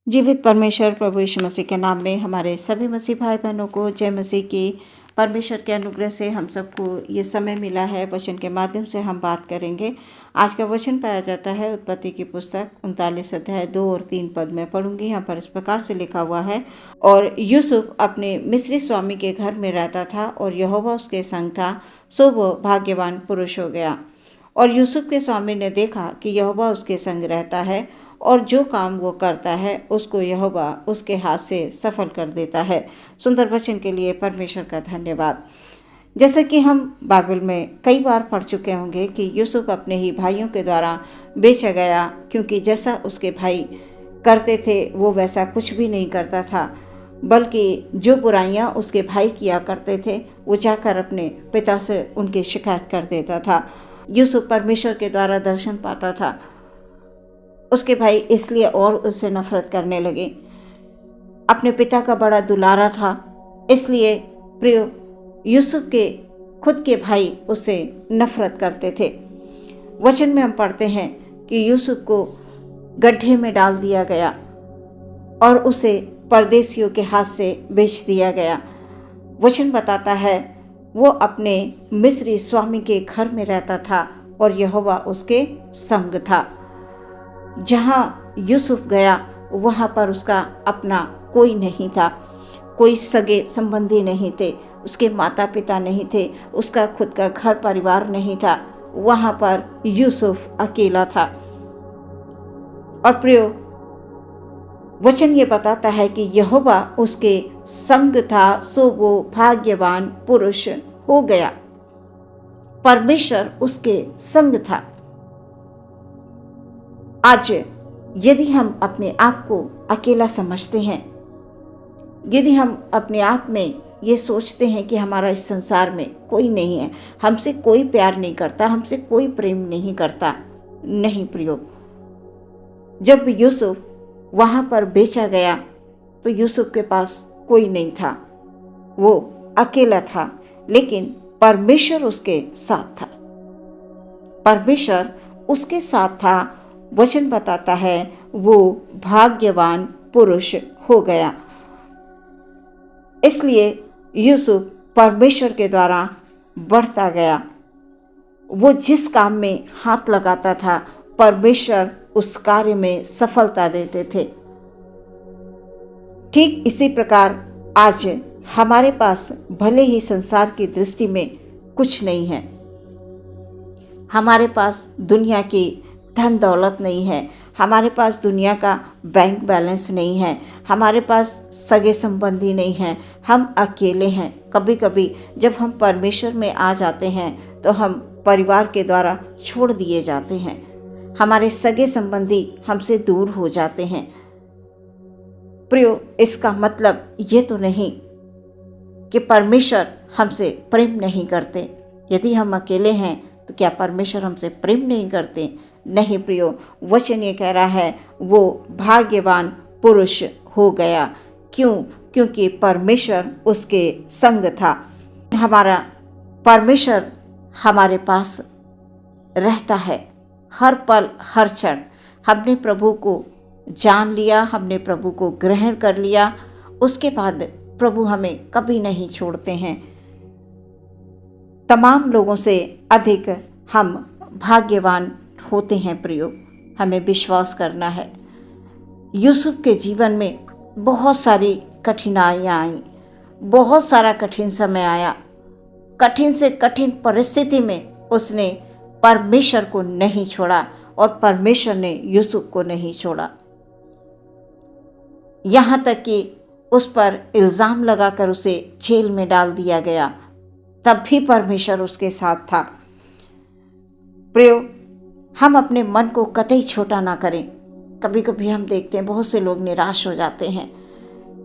जीवित परमेश्वर प्रभु यीशु मसीह के नाम में हमारे सभी मसीह भाई बहनों को जय मसीह की। परमेश्वर के अनुग्रह से हम सबको ये समय मिला है, वचन के माध्यम से हम बात करेंगे। आज का वचन पाया जाता है उत्पत्ति की पुस्तक 39 अध्याय 2 और 3 पद में पढ़ूंगी। यहाँ पर इस प्रकार से लिखा हुआ है, और यूसुफ अपने मिस्री स्वामी के घर में रहता था और यहोवा उसके संग था, सो वो भाग्यवान पुरुष हो गया। और यूसुफ के स्वामी ने देखा कि यहोवा उसके संग रहता है और जो काम वो करता है उसको यहोवा उसके हाथ से सफल कर देता है। सुंदर वचन के लिए परमेश्वर का धन्यवाद। जैसा कि हम बाइबल में कई बार पढ़ चुके होंगे कि यूसुफ अपने ही भाइयों के द्वारा बेचा गया, क्योंकि जैसा उसके भाई करते थे वो वैसा कुछ भी नहीं करता था, बल्कि जो बुराइयां उसके भाई किया करते थे वो जाकर अपने पिता से उनकी शिकायत कर देता था। यूसुफ परमेश्वर के द्वारा दर्शन पाता था, उसके भाई इसलिए और उससे नफरत करने लगे। अपने पिता का बड़ा दुलारा था, इसलिए प्रिय यूसुफ के खुद के भाई उससे नफरत करते थे। वचन में हम पढ़ते हैं कि यूसुफ को गड्ढे में डाल दिया गया और उसे परदेशियों के हाथ से बेच दिया गया। वचन बताता है वो अपने मिस्री स्वामी के घर में रहता था और यहोवा उसके संग था। जहाँ यूसुफ गया वहाँ पर उसका अपना कोई नहीं था, कोई सगे संबंधी नहीं थे, उसके माता पिता नहीं थे, उसका खुद का घर परिवार नहीं था। वहाँ पर यूसुफ अकेला था। और प्रियो वचन ये बताता है कि यहोवा उसके संग था, सो वो भाग्यवान पुरुष हो गया। परमेश्वर उसके संग था। आज यदि हम अपने आप को अकेला समझते हैं, यदि हम अपने आप में ये सोचते हैं कि हमारा इस संसार में कोई नहीं है, हमसे कोई प्यार नहीं करता, हमसे कोई प्रेम नहीं करता, नहीं प्रियो। जब यूसुफ वहाँ पर बेचा गया तो यूसुफ के पास कोई नहीं था, वो अकेला था, लेकिन परमेश्वर उसके साथ था। परमेश्वर उसके साथ था। वचन बताता है वो भाग्यवान पुरुष हो गया। इसलिए यूसुफ परमेश्वर के द्वारा बढ़ता गया। वो जिस काम में हाथ लगाता था परमेश्वर उस कार्य में सफलता देते थे। ठीक इसी प्रकार आज हमारे पास भले ही संसार की दृष्टि में कुछ नहीं है, हमारे पास दुनिया की धन दौलत नहीं है, हमारे पास दुनिया का बैंक बैलेंस नहीं है, हमारे पास सगे संबंधी नहीं हैं, हम अकेले हैं। कभी कभी जब हम परमेश्वर में आ जाते हैं तो हम परिवार के द्वारा छोड़ दिए जाते हैं, हमारे सगे संबंधी हमसे दूर हो जाते हैं। प्रियो, इसका मतलब ये तो नहीं कि परमेश्वर हमसे प्रेम नहीं करते। यदि हम अकेले हैं तो क्या परमेश्वर हमसे प्रेम नहीं करते? नहीं प्रियो, वचन ये कह रहा है वो भाग्यवान पुरुष हो गया। क्यों? क्योंकि परमेश्वर उसके संग था। हमारा परमेश्वर हमारे पास रहता है हर पल हर क्षण। हमने प्रभु को जान लिया, हमने प्रभु को ग्रहण कर लिया, उसके बाद प्रभु हमें कभी नहीं छोड़ते हैं। तमाम लोगों से अधिक हम भाग्यवान होते हैं प्रियो, हमें विश्वास करना है। यूसुफ के जीवन में बहुत सारी कठिनाइयाँ आई, बहुत सारा कठिन समय आया। कठिन से कठिन परिस्थिति में उसने परमेश्वर को नहीं छोड़ा और परमेश्वर ने यूसुफ को नहीं छोड़ा। यहाँ तक कि उस पर इल्ज़ाम लगाकर उसे जेल में डाल दिया गया, तब भी परमेश्वर उसके साथ था। प्रियो, हम अपने मन को कतई छोटा ना करें। कभी कभी हम देखते हैं बहुत से लोग निराश हो जाते हैं।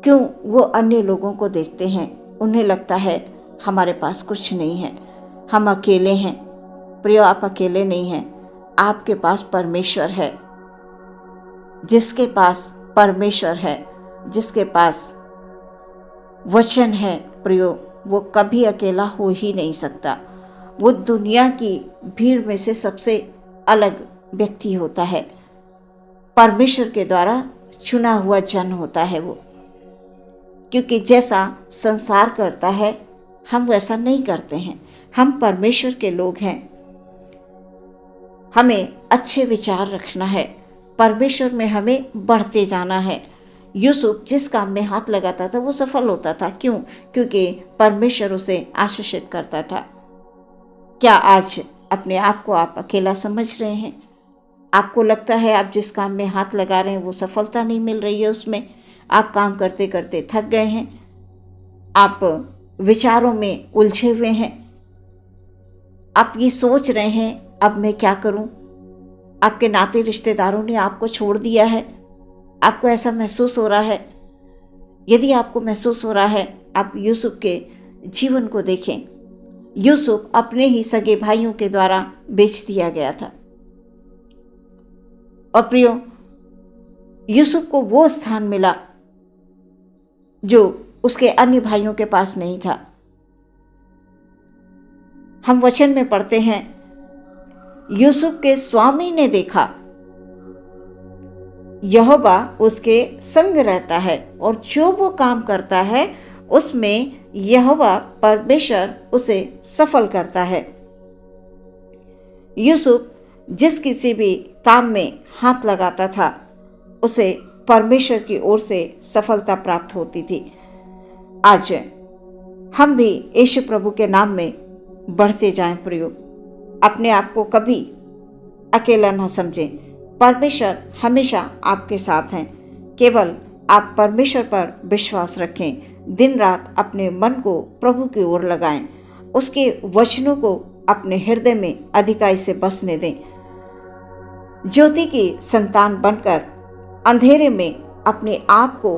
क्यों? वो अन्य लोगों को देखते हैं, उन्हें लगता है हमारे पास कुछ नहीं है, हम अकेले हैं। प्रियो, आप अकेले नहीं हैं, आपके पास परमेश्वर है। जिसके पास परमेश्वर है, जिसके पास वचन है प्रियो, वो कभी अकेला हो ही नहीं सकता। वो दुनिया की भीड़ में से सबसे अलग व्यक्ति होता है, परमेश्वर के द्वारा चुना हुआ जन होता है वो, क्योंकि जैसा संसार करता है हम वैसा नहीं करते हैं। हम परमेश्वर के लोग हैं, हमें अच्छे विचार रखना है, परमेश्वर में हमें बढ़ते जाना है। यूसुफ जिस काम में हाथ लगाता था वो सफल होता था। क्यों? क्योंकि परमेश्वर उसे आशीषित करता था। क्या आज अपने आप को आप अकेला समझ रहे हैं? आपको लगता है आप जिस काम में हाथ लगा रहे हैं वो सफलता नहीं मिल रही है, उसमें आप काम करते करते थक गए हैं, आप विचारों में उलझे हुए हैं, आप ये सोच रहे हैं अब मैं क्या करूं? आपके नाते रिश्तेदारों ने आपको छोड़ दिया है, आपको ऐसा महसूस हो रहा है। यदि आपको महसूस हो रहा है, आप यूसुफ के जीवन को देखें। यूसुफ अपने ही सगे भाइयों के द्वारा बेच दिया गया था। और प्रियो, यूसुफ को वो स्थान मिला जो उसके अन्य भाइयों के पास नहीं था। हम वचन में पढ़ते हैं, यूसुफ के स्वामी ने देखा यहोवा उसके संग रहता है और जो वो काम करता है उसमें यहोवा परमेश्वर उसे सफल करता है। यूसुफ जिस किसी भी काम में हाथ लगाता था उसे परमेश्वर की ओर से सफलता प्राप्त होती थी। आज हम भी यीशु प्रभु के नाम में बढ़ते जाएं प्रियो। अपने आप को कभी अकेला न समझें, परमेश्वर हमेशा आपके साथ हैं। केवल आप परमेश्वर पर विश्वास रखें, दिन रात अपने मन को प्रभु की ओर लगाएं, उसके वचनों को अपने हृदय में अधिकाई से बसने दें। ज्योति की संतान बनकर अंधेरे में अपने आप को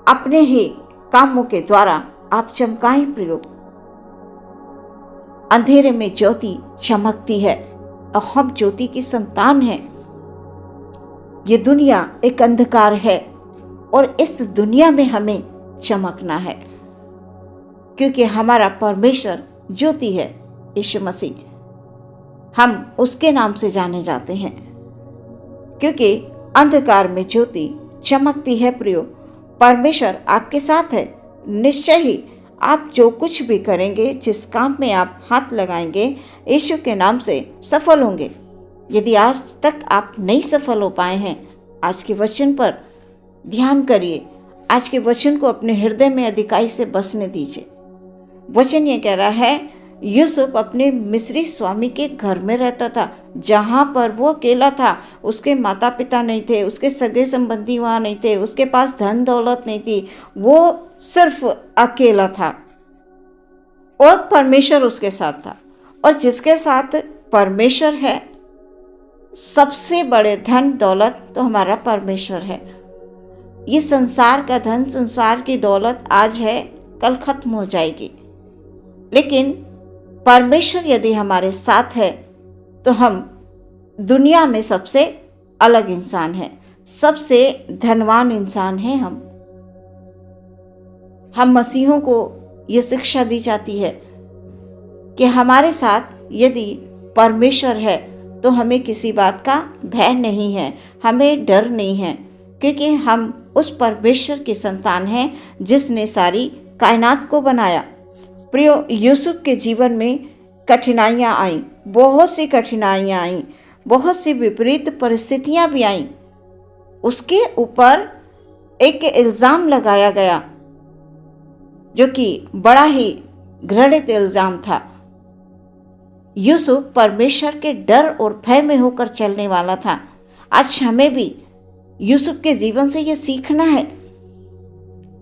अपने ही कामों के द्वारा आप चमकाएं प्रियो। अंधेरे में ज्योति चमकती है और हम ज्योति की संतान हैं। ये दुनिया एक अंधकार है और इस दुनिया में हमें चमकना है, क्योंकि हमारा परमेश्वर ज्योति है, यीशु मसीह। हम उसके नाम से जाने जाते हैं, क्योंकि अंधकार में ज्योति चमकती है प्रियो। परमेश्वर आपके साथ है। निश्चय ही आप जो कुछ भी करेंगे, जिस काम में आप हाथ लगाएंगे, यीशु के नाम से सफल होंगे। यदि आज तक आप नहीं सफल हो पाए हैं, आज के वचन पर ध्यान करिए, आज के वचन को अपने हृदय में अधिकाई से बसने दीजिए। वचन ये कह रहा है, यूसुफ अपने मिस्री स्वामी के घर में रहता था, जहाँ पर वो अकेला था। उसके माता पिता नहीं थे, उसके सगे संबंधी वहाँ नहीं थे, उसके पास धन दौलत नहीं थी, वो सिर्फ अकेला था और परमेश्वर उसके साथ था। और जिसके साथ परमेश्वर है, सबसे बड़े धन दौलत तो हमारा परमेश्वर है। ये संसार का धन, संसार की दौलत आज है, कल खत्म हो जाएगी, लेकिन परमेश्वर यदि हमारे साथ है तो हम दुनिया में सबसे अलग इंसान हैं, सबसे धनवान इंसान हैं। हम मसीहों को ये शिक्षा दी जाती है कि हमारे साथ यदि परमेश्वर है तो हमें किसी बात का भय नहीं है, हमें डर नहीं है, क्योंकि हम उस परमेश्वर की संतान हैं जिसने सारी कायनात को बनाया। प्रियो, यूसुफ के जीवन में कठिनाइयाँ आईं, बहुत सी कठिनाइयाँ आईं, बहुत सी विपरीत परिस्थितियाँ भी आईं। उसके ऊपर एक इल्ज़ाम लगाया गया जो कि बड़ा ही घृणित इल्ज़ाम था। यूसुफ परमेश्वर के डर और भय में होकर चलने वाला था। आज हमें भी यूसुफ के जीवन से ये सीखना है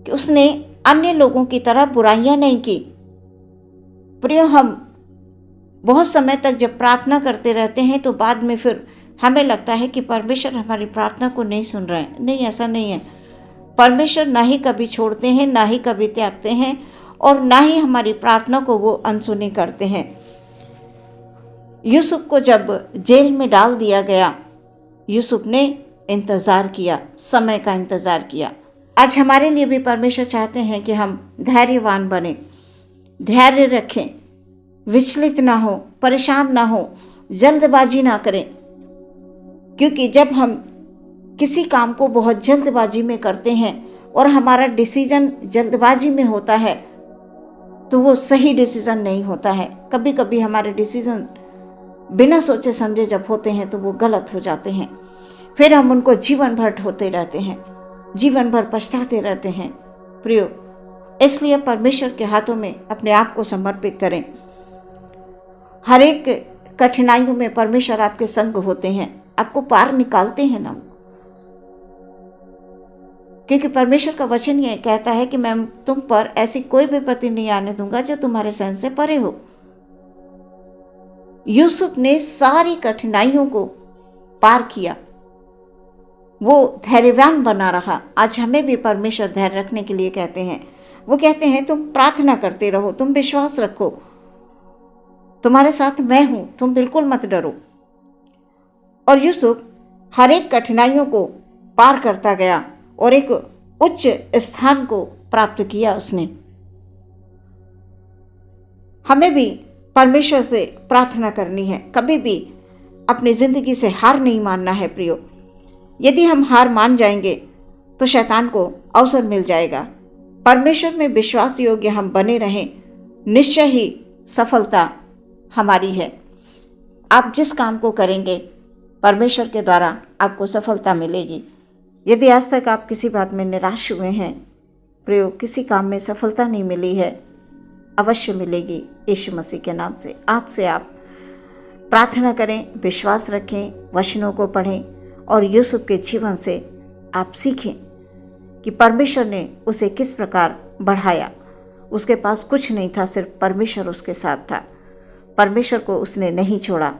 कि उसने अन्य लोगों की तरह बुराइयां नहीं की। प्रिय, हम बहुत समय तक जब प्रार्थना करते रहते हैं तो बाद में फिर हमें लगता है कि परमेश्वर हमारी प्रार्थना को नहीं सुन रहे हैं। नहीं, ऐसा नहीं है। परमेश्वर ना ही कभी छोड़ते हैं, ना ही कभी त्यागते हैं, और ना ही हमारी प्रार्थना को वो अनसुनी करते हैं। यूसुफ को जब जेल में डाल दिया गया, यूसुफ ने इंतज़ार किया, समय का इंतज़ार किया। आज हमारे लिए भी परमेश्वर चाहते हैं कि हम धैर्यवान बने, धैर्य रखें, विचलित ना हो, परेशान ना हो, जल्दबाजी ना करें, क्योंकि जब हम किसी काम को बहुत जल्दबाजी में करते हैं और हमारा डिसीजन जल्दबाजी में होता है तो वो सही डिसीजन नहीं होता है। कभी कभी हमारे डिसीजन बिना सोचे समझे जब होते हैं तो वो गलत हो जाते हैं, फिर हम उनको जीवन भर ढोते रहते हैं, जीवन भर पछताते रहते हैं। प्रियो, इसलिए परमेश्वर के हाथों में अपने आप को समर्पित करें। हर एक कठिनाइयों में परमेश्वर आपके संग होते हैं, आपको पार निकालते हैं ना, क्योंकि परमेश्वर का वचन यह कहता है कि मैं तुम पर ऐसी कोई विपत्ति नहीं आने दूंगा जो तुम्हारे सहन से परे हो। यूसुफ ने सारी कठिनाइयों को पार किया, वो धैर्यवान बना रहा। आज हमें भी परमेश्वर धैर्य रखने के लिए कहते हैं। वो कहते हैं तुम प्रार्थना करते रहो, तुम विश्वास रखो, तुम्हारे साथ मैं हूं, तुम बिल्कुल मत डरो। और यूसुफ हर एक कठिनाइयों को पार करता गया और एक उच्च स्थान को प्राप्त किया उसने। हमें भी परमेश्वर से प्रार्थना करनी है, कभी भी अपनी जिंदगी से हार नहीं मानना है। प्रियो, यदि हम हार मान जाएंगे तो शैतान को अवसर मिल जाएगा। परमेश्वर में विश्वास योग्य हम बने रहें, निश्चय ही सफलता हमारी है। आप जिस काम को करेंगे परमेश्वर के द्वारा आपको सफलता मिलेगी। यदि आज तक आप किसी बात में निराश हुए हैं, प्रियो, किसी काम में सफलता नहीं मिली है, अवश्य मिलेगी यीशु मसीह के नाम से। आज से आप प्रार्थना करें, विश्वास रखें, वचनों को पढ़ें और यूसुफ के जीवन से आप सीखें कि परमेश्वर ने उसे किस प्रकार बढ़ाया। उसके पास कुछ नहीं था, सिर्फ परमेश्वर उसके साथ था। परमेश्वर को उसने नहीं छोड़ा।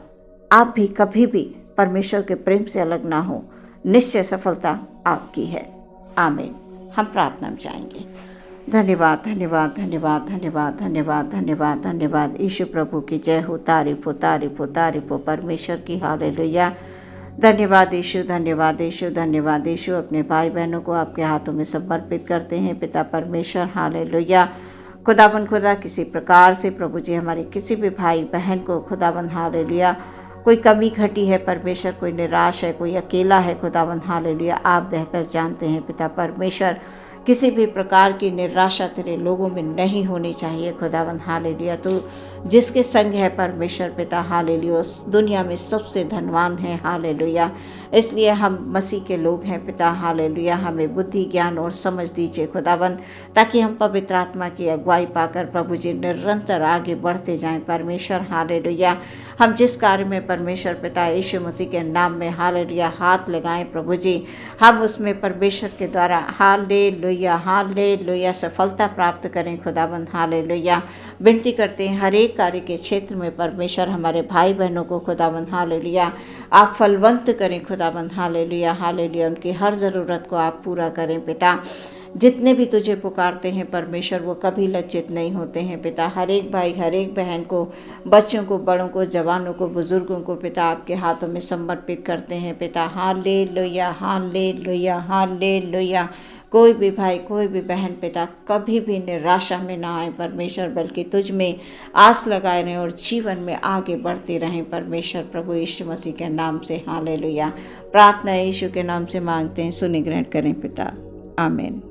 आप भी कभी भी परमेश्वर के प्रेम से अलग ना हो, निश्चय सफलता आपकी है। आमीन। हम प्रार्थना में जाएंगे। धन्यवाद, धन्यवाद, धन्यवाद, धन्यवाद, धन्यवाद, धन्यवाद, धन्यवाद। यीशु प्रभु की जय हो। तारीफ हो, तारीफ हो, तारीफ हो परमेश्वर की। हालेलुया। धन्यवाद यीशु, धन्यवाद यीशु, धन्यवाद यीशु। अपने भाई बहनों को आपके हाथों में समर्पित करते हैं पिता परमेश्वर। हालेलुया। खुदाबंद खुदा, किसी प्रकार से प्रभु जी हमारे किसी भी भाई बहन को खुदाबंद हालेलुया कोई कमी घटी है परमेश्वर, कोई निराश है, कोई अकेला है खुदाबंद हालेलुया, आप बेहतर जानते हैं पिता परमेश्वर। किसी भी प्रकार की निराशा तेरे लोगों में नहीं होनी चाहिए खुदावंद हालेलुया। तो जिसके संग है परमेश्वर पिता हालेलुया, उस दुनिया में सबसे धनवान है हालेलुया। इसलिए हम मसीह के लोग हैं पिता हालेलुया। हमें बुद्धि, ज्ञान और समझ दीजिए खुदावंद, ताकि हम पवित्र आत्मा की अगुवाई पाकर प्रभु जी निरंतर आगे बढ़ते जाएं परमेश्वर हालेलुया। हम जिस कार्य में परमेश्वर पिता यीशु मसीह के नाम में हालेलुया हाथ लगाएं प्रभु जी, हम उसमें परमेश्वर के द्वारा हालेलुया हालेलुया सफलता प्राप्त करें खुदावंद हालेलुया। विनती करते हैं हर एक कार्य के क्षेत्र में परमेश्वर हमारे भाई बहनों को खुदावंद हालेलुया आप फलवंत करें खुदावंद हालेलुया हालेलुया। उनकी हर ज़रूरत को आप पूरा करें पिता। जितने भी तुझे पुकारते हैं परमेश्वर वो कभी लज्जित नहीं होते हैं पिता। हर एक भाई, हर एक बहन को, बच्चों को, बड़ों को, जवानों को, बुजुर्गों को पिता आपके हाथों में समर्पित करते हैं पिता। Hallelujah hallelujah hallelujah. कोई भी भाई, कोई भी बहन पिता कभी भी निराशा में ना आए परमेश्वर, बल्कि तुझ में आस लगाए रहें और जीवन में आगे बढ़ते रहें परमेश्वर प्रभु यीशु मसीह के नाम से हालेलुया। प्रार्थना यीशु के नाम से मांगते हैं, सुनि ग्रहण करें पिता। आमीन।